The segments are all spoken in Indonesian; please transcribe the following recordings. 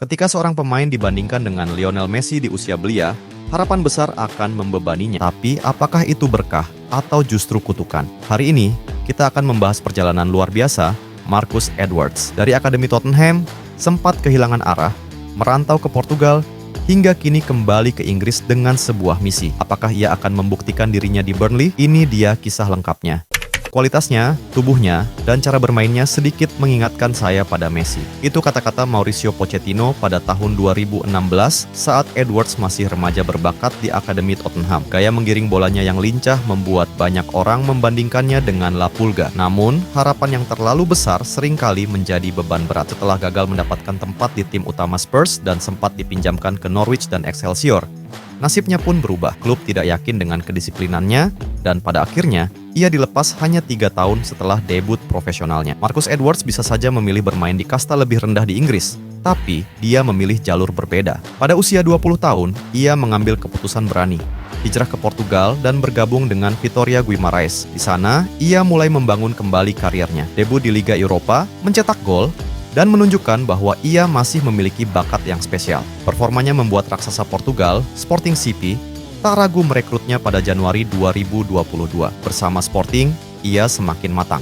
Ketika seorang pemain dibandingkan dengan Lionel Messi di usia belia, harapan besar akan membebaninya. Tapi apakah itu berkah atau justru kutukan? Hari ini, kita akan membahas perjalanan luar biasa Marcus Edwards. Dari Akademi Tottenham, sempat kehilangan arah, merantau ke Portugal, hingga kini kembali ke Inggris dengan sebuah misi. Apakah ia akan membuktikan dirinya di Burnley? Ini dia kisah lengkapnya. Kualitasnya, tubuhnya, dan cara bermainnya sedikit mengingatkan saya pada Messi. Itu kata-kata Mauricio Pochettino pada tahun 2016 saat Edwards masih remaja berbakat di Akademi Tottenham. Gaya menggiring bolanya yang lincah membuat banyak orang membandingkannya dengan La Pulga. Namun, harapan yang terlalu besar seringkali menjadi beban berat. Setelah gagal mendapatkan tempat di tim utama Spurs dan sempat dipinjamkan ke Norwich dan Excelsior, nasibnya pun berubah. Klub tidak yakin dengan kedisiplinannya, dan pada akhirnya, ia dilepas hanya 3 tahun setelah debut profesionalnya. Marcus Edwards bisa saja memilih bermain di kasta lebih rendah di Inggris, tapi dia memilih jalur berbeda. Pada usia 20 tahun, ia mengambil keputusan berani, hijrah ke Portugal dan bergabung dengan Vitória Guimarães. Di sana, ia mulai membangun kembali karirnya. Debut di Liga Eropa, mencetak gol, dan menunjukkan bahwa ia masih memiliki bakat yang spesial. Performanya membuat raksasa Portugal, Sporting CP, tak ragu merekrutnya pada Januari 2022. Bersama Sporting, ia semakin matang.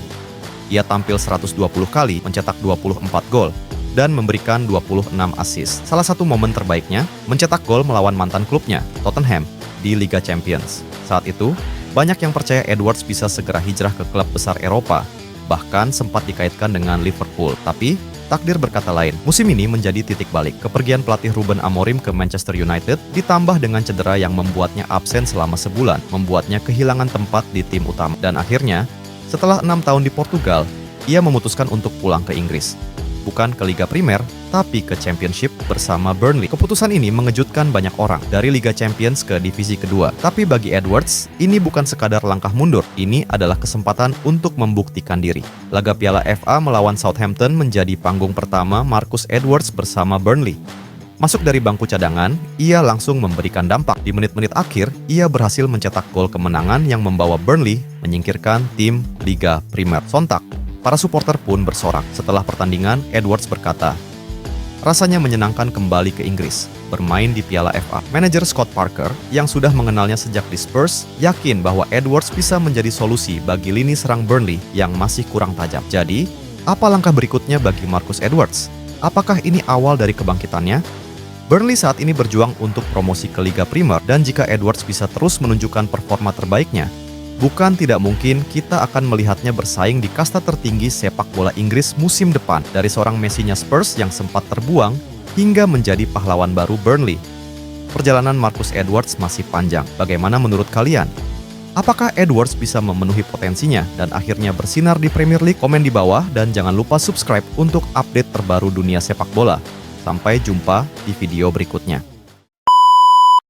Ia tampil 120 kali, mencetak 24 gol, dan memberikan 26 assist. Salah satu momen terbaiknya, mencetak gol melawan mantan klubnya, Tottenham, di Liga Champions. Saat itu, banyak yang percaya Edwards bisa segera hijrah ke klub besar Eropa, bahkan sempat dikaitkan dengan Liverpool. Tapi, takdir berkata lain. Musim ini menjadi titik balik. Kepergian pelatih Ruben Amorim ke Manchester United ditambah dengan cedera yang membuatnya absen selama sebulan, membuatnya kehilangan tempat di tim utama. Dan akhirnya, setelah 6 tahun di Portugal, ia memutuskan untuk pulang ke Inggris. Bukan ke Liga Primer, tapi ke Championship bersama Burnley. Keputusan ini mengejutkan banyak orang, dari Liga Champions ke divisi kedua. Tapi bagi Edwards, ini bukan sekadar langkah mundur, ini adalah kesempatan untuk membuktikan diri. Laga Piala FA melawan Southampton menjadi panggung pertama Marcus Edwards bersama Burnley. Masuk dari bangku cadangan, ia langsung memberikan dampak. Di menit-menit akhir, ia berhasil mencetak gol kemenangan yang membawa Burnley menyingkirkan tim Liga Primer. Sontak, para supporter pun bersorak. Setelah pertandingan, Edwards berkata, "Rasanya menyenangkan kembali ke Inggris, bermain di Piala FA." Manajer Scott Parker, yang sudah mengenalnya sejak di Spurs, yakin bahwa Edwards bisa menjadi solusi bagi lini serang Burnley yang masih kurang tajam. Jadi, apa langkah berikutnya bagi Marcus Edwards? Apakah ini awal dari kebangkitannya? Burnley saat ini berjuang untuk promosi ke Liga Primer, dan jika Edwards bisa terus menunjukkan performa terbaiknya, bukan tidak mungkin kita akan melihatnya bersaing di kasta tertinggi sepak bola Inggris musim depan, dari seorang Messi-nya Spurs yang sempat terbuang hingga menjadi pahlawan baru Burnley. Perjalanan Marcus Edwards masih panjang. Bagaimana menurut kalian? Apakah Edwards bisa memenuhi potensinya dan akhirnya bersinar di Premier League? Komen di bawah dan jangan lupa subscribe untuk update terbaru dunia sepak bola. Sampai jumpa di video berikutnya.